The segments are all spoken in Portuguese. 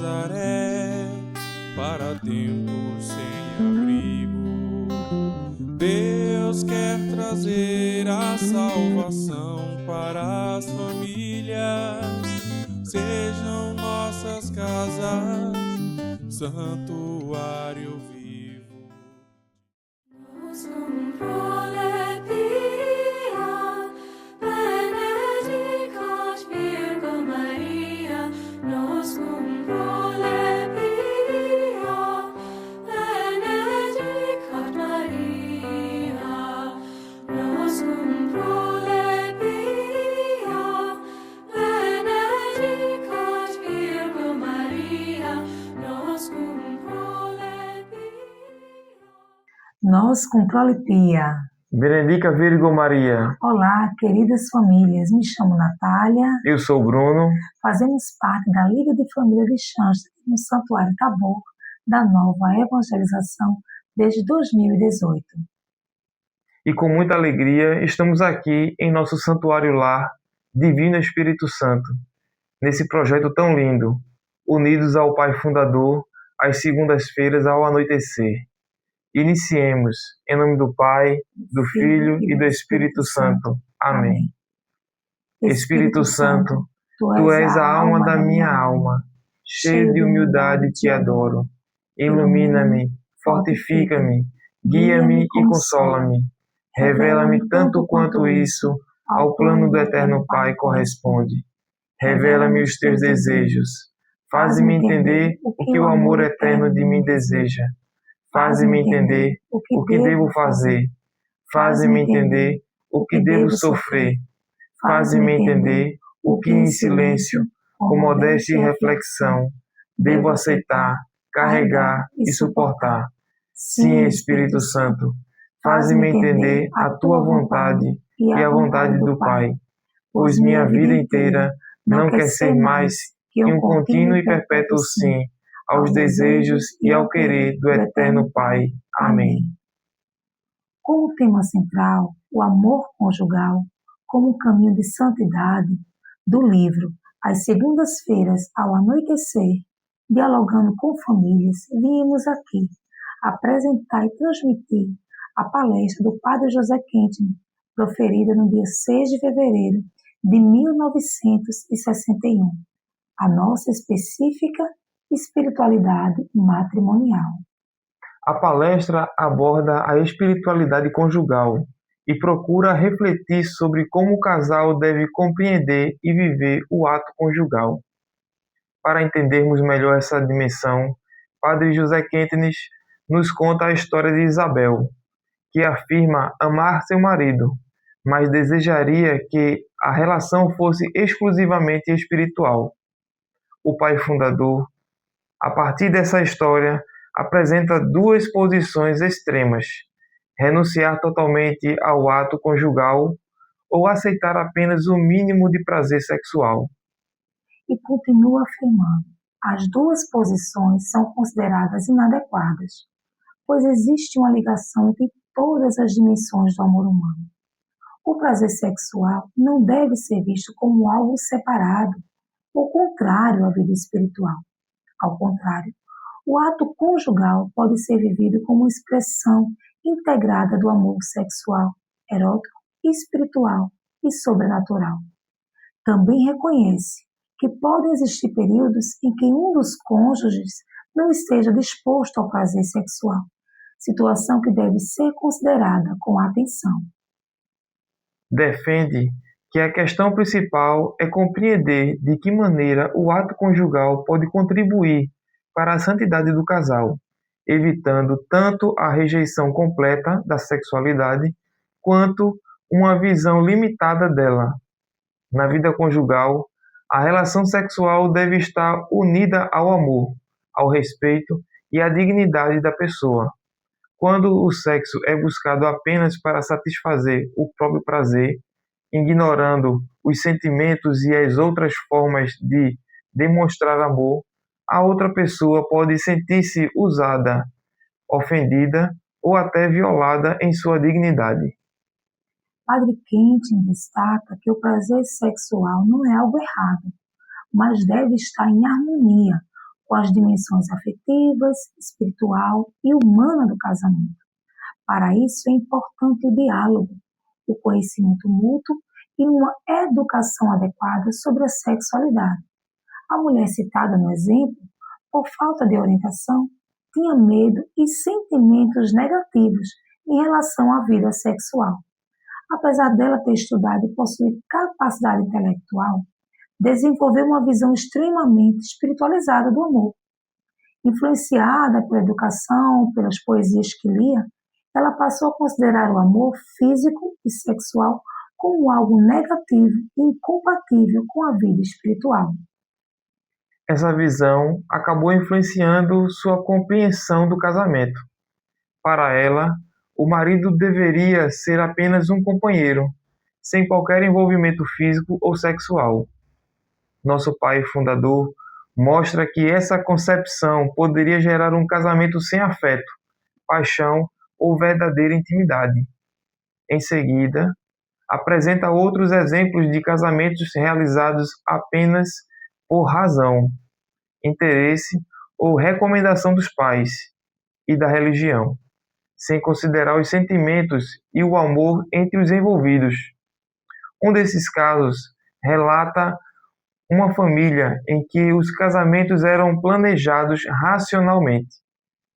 Nazaré, para tempos sem abrigo. Deus quer trazer a salvação para as famílias. Sejam nossas casas santuário vivo. Nos cum prole pia. Benedica Virgo Maria. Olá, queridas famílias. Me chamo Natália. Eu sou Bruno. Fazemos parte da Liga de Família de Xanxerê no Santuário Tabor da Nova Evangelização desde 2018. E com muita alegria estamos aqui em nosso Santuário Lar Divino Espírito Santo, nesse projeto tão lindo, unidos ao Pai Fundador, às segundas-feiras ao anoitecer. Iniciemos, em nome do Pai, do Filho e do Espírito Santo. Amém. Espírito Santo, Tu és a alma da minha alma, cheio de humildade te adoro. Ilumina-me, fortifica-me, guia-me e consola-me. Revela-me tanto quanto isso ao plano do Eterno Pai corresponde. Revela-me os teus desejos. Faze-me entender o que o amor eterno de mim deseja. Faze-me entender o que devo fazer. Faze-me entender o que devo sofrer. Faze-me entender o que em silêncio, com modéstia e reflexão, devo aceitar, carregar e suportar. Sim, Espírito Santo, faze-me entender a Tua vontade e a vontade do Pai, pois minha vida inteira não quer ser mais que um contínuo e perpétuo sim aos desejos e ao querer do Eterno Pai. Amém. Como tema central, o amor conjugal como um caminho de santidade, do livro Às Segundas-Feiras ao Anoitecer, dialogando com famílias, viemos aqui apresentar e transmitir a palestra do Padre José Quentin, proferida no dia 6 de fevereiro de 1961, a nossa específica espiritualidade matrimonial. A palestra aborda a espiritualidade conjugal e procura refletir sobre como o casal deve compreender e viver o ato conjugal. Para entendermos melhor essa dimensão, Padre José Quentin nos conta a história de Isabel, que afirma amar seu marido, mas desejaria que a relação fosse exclusivamente espiritual. O pai fundador, a partir dessa história, apresenta duas posições extremas: renunciar totalmente ao ato conjugal ou aceitar apenas o mínimo de prazer sexual. E continua afirmando: as duas posições são consideradas inadequadas, pois existe uma ligação entre todas as dimensões do amor humano. O prazer sexual não deve ser visto como algo separado ou contrário à vida espiritual. Ao contrário, o ato conjugal pode ser vivido como expressão integrada do amor sexual, erótico, espiritual e sobrenatural. Também reconhece que podem existir períodos em que um dos cônjuges não esteja disposto ao prazer sexual, situação que deve ser considerada com atenção. Defende que a questão principal é compreender de que maneira o ato conjugal pode contribuir para a santidade do casal, evitando tanto a rejeição completa da sexualidade quanto uma visão limitada dela. Na vida conjugal, a relação sexual deve estar unida ao amor, ao respeito e à dignidade da pessoa. Quando o sexo é buscado apenas para satisfazer o próprio prazer, ignorando os sentimentos e as outras formas de demonstrar amor, a outra pessoa pode sentir-se usada, ofendida ou até violada em sua dignidade. Padre Quentin destaca que o prazer sexual não é algo errado, mas deve estar em harmonia com as dimensões afetivas, espiritual e humana do casamento. Para isso é importante o diálogo, o conhecimento mútuo e uma educação adequada sobre a sexualidade. A mulher citada no exemplo, por falta de orientação, tinha medo e sentimentos negativos em relação à vida sexual. Apesar dela ter estudado e possuir capacidade intelectual, desenvolveu uma visão extremamente espiritualizada do amor. Influenciada pela educação, pelas poesias que lia, ela passou a considerar o amor físico e sexual como algo negativo e incompatível com a vida espiritual. Essa visão acabou influenciando sua compreensão do casamento. Para ela, o marido deveria ser apenas um companheiro, sem qualquer envolvimento físico ou sexual. Nosso pai fundador mostra que essa concepção poderia gerar um casamento sem afeto, paixão ou verdadeira intimidade. Em seguida, apresenta outros exemplos de casamentos realizados apenas por razão, interesse ou recomendação dos pais e da religião, sem considerar os sentimentos e o amor entre os envolvidos. Um desses casos relata uma família em que os casamentos eram planejados racionalmente,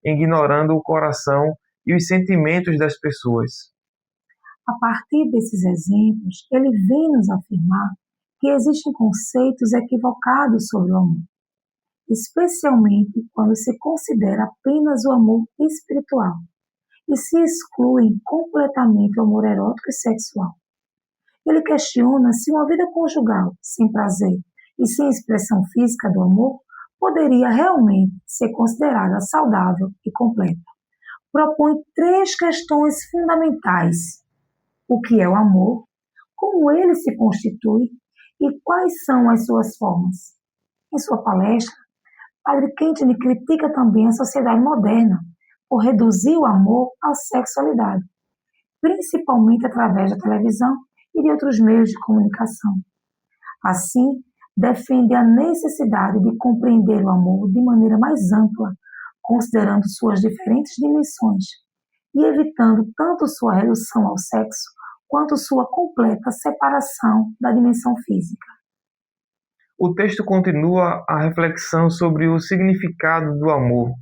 ignorando o coração e os sentimentos das pessoas. A partir desses exemplos, ele vem nos afirmar que existem conceitos equivocados sobre o amor, especialmente quando se considera apenas o amor espiritual e se exclui completamente o amor erótico e sexual. Ele questiona se uma vida conjugal sem prazer e sem expressão física do amor poderia realmente ser considerada saudável e completa. Propõe 3 questões fundamentais: o que é o amor, como ele se constitui e quais são as suas formas. Em sua palestra, Padre Quintini critica também a sociedade moderna por reduzir o amor à sexualidade, principalmente através da televisão e de outros meios de comunicação. Assim, defende a necessidade de compreender o amor de maneira mais ampla, considerando suas diferentes dimensões e evitando tanto sua redução ao sexo quanto sua completa separação da dimensão física. O texto continua a reflexão sobre o significado do amor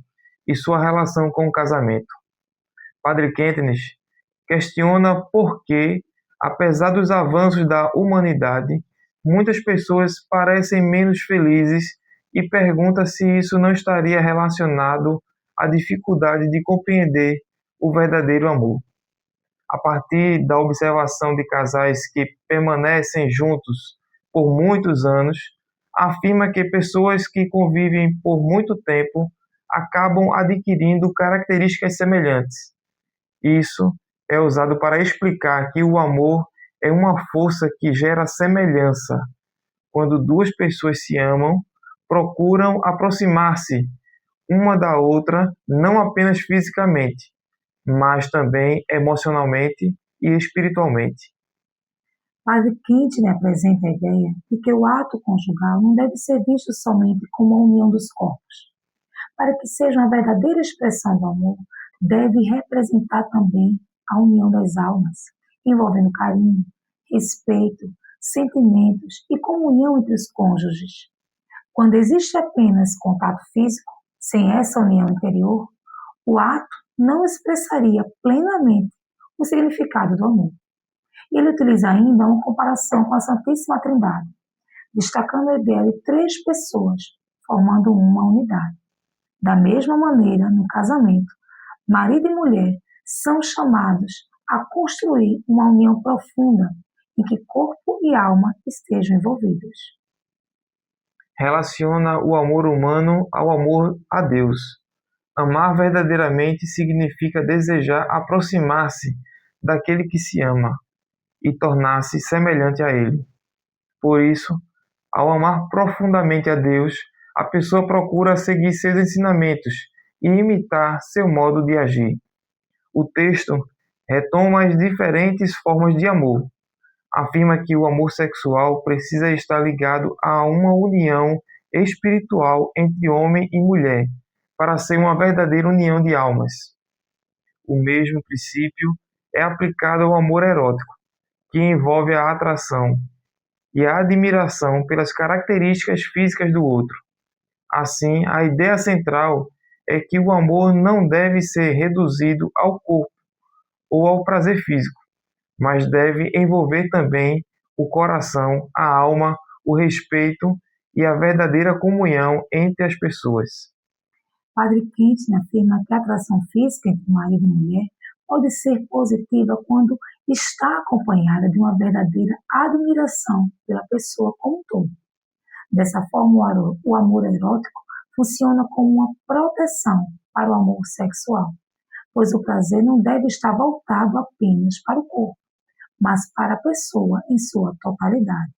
e sua relação com o casamento. Padre Quintini questiona por que, apesar dos avanços da humanidade, muitas pessoas parecem menos felizes e pergunta se isso não estaria relacionado à dificuldade de compreender o verdadeiro amor. A partir da observação de casais que permanecem juntos por muitos anos, afirma que pessoas que convivem por muito tempo acabam adquirindo características semelhantes. Isso é usado para explicar que o amor é uma força que gera semelhança. Quando 2 pessoas se amam, procuram aproximar-se uma da outra, não apenas fisicamente, mas também emocionalmente e espiritualmente. Padre Quintini apresenta a ideia de que o ato conjugal não deve ser visto somente como a união dos corpos. Para que seja uma verdadeira expressão do amor, deve representar também a união das almas, envolvendo carinho, respeito, sentimentos e comunhão entre os cônjuges. Quando existe apenas contato físico, sem essa união interior, o ato não expressaria plenamente o significado do amor. Ele utiliza ainda uma comparação com a Santíssima Trindade, destacando a ideia de 3 pessoas, formando uma unidade. Da mesma maneira, no casamento, marido e mulher são chamados a construir uma união profunda em que corpo e alma estejam envolvidos. Relaciona o amor humano ao amor a Deus. Amar verdadeiramente significa desejar aproximar-se daquele que se ama e tornar-se semelhante a ele. Por isso, ao amar profundamente a Deus, a pessoa procura seguir seus ensinamentos e imitar seu modo de agir. O texto retoma as diferentes formas de amor. Afirma que o amor sexual precisa estar ligado a uma união espiritual entre homem e mulher, para ser uma verdadeira união de almas. O mesmo princípio é aplicado ao amor erótico, que envolve a atração e a admiração pelas características físicas do outro. Assim, a ideia central é que o amor não deve ser reduzido ao corpo ou ao prazer físico, mas deve envolver também o coração, a alma, o respeito e a verdadeira comunhão entre as pessoas. Padre Quintana afirma que a atração física entre marido e mulher pode ser positiva quando está acompanhada de uma verdadeira admiração pela pessoa como um todo. Dessa forma, o amor erótico funciona como uma proteção para o amor sexual, pois o prazer não deve estar voltado apenas para o corpo, mas para a pessoa em sua totalidade.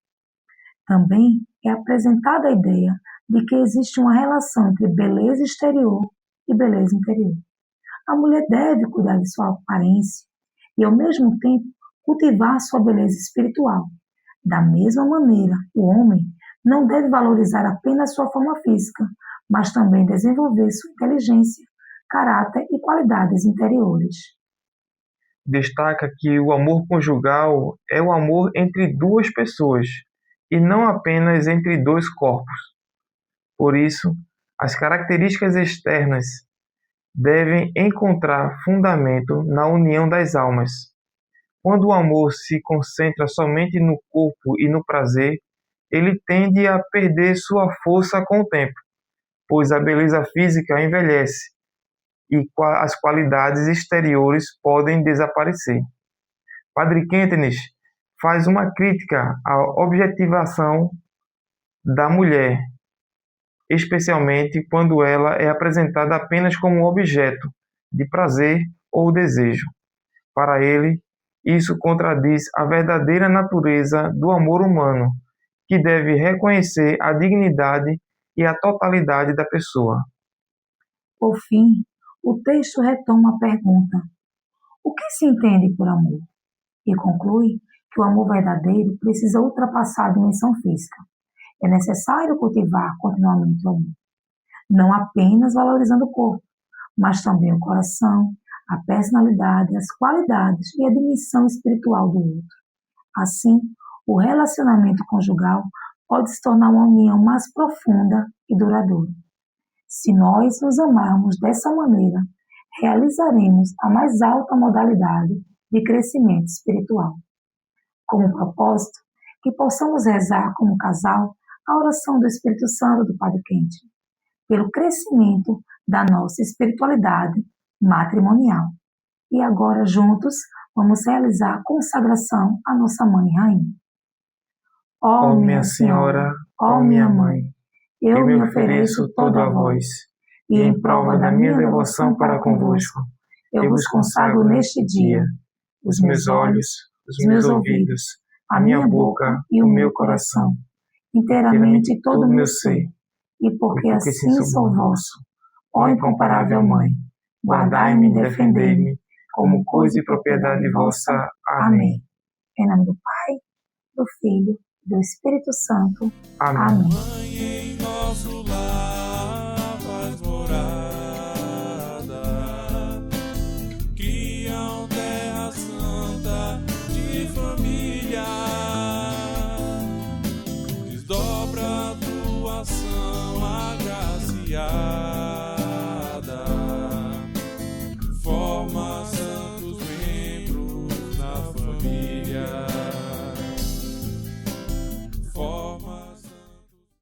Também é apresentada a ideia de que existe uma relação entre beleza exterior e beleza interior. A mulher deve cuidar de sua aparência e, ao mesmo tempo, cultivar sua beleza espiritual. Da mesma maneira, o homem não deve valorizar apenas sua forma física, mas também desenvolver sua inteligência, caráter e qualidades interiores. Destaca que o amor conjugal é o amor entre duas pessoas e não apenas entre dois corpos. Por isso, as características externas devem encontrar fundamento na união das almas. Quando o amor se concentra somente no corpo e no prazer, ele tende a perder sua força com o tempo, pois a beleza física envelhece e as qualidades exteriores podem desaparecer. Padre Quintana faz uma crítica à objetivação da mulher, especialmente quando ela é apresentada apenas como objeto de prazer ou desejo. Para ele, isso contradiz a verdadeira natureza do amor humano, que deve reconhecer a dignidade e a totalidade da pessoa. Por fim, o texto retoma a pergunta: o que se entende por amor? E conclui que o amor verdadeiro precisa ultrapassar a dimensão física. É necessário cultivar continuamente o amor, não apenas valorizando o corpo, mas também o coração, a personalidade, as qualidades e a dimensão espiritual do outro. Assim, o relacionamento conjugal pode se tornar uma união mais profunda e duradoura. Se nós nos amarmos dessa maneira, realizaremos a mais alta modalidade de crescimento espiritual. Como propósito, que possamos rezar como casal a oração do Espírito Santo do Padre Quintana, pelo crescimento da nossa espiritualidade matrimonial. E agora, juntos, vamos realizar a consagração à nossa Mãe Rainha. Ó minha Senhora, ó minha Mãe, eu me ofereço todo a vós, e em prova da minha devoção para convosco, eu vos consagro neste dia os meus olhos, os meus ouvidos, a minha boca e o meu coração, inteiramente todo o meu ser, e porque assim sou vosso, ó incomparável Mãe, guardai-me e defendei-me, como coisa e propriedade vossa. Amém. Em nome do Pai, do Filho e do Espírito Santo. Amém. Mãe, em nosso lar faz morada, cria uma terra santa de família, desdobra a tua ação agraciada.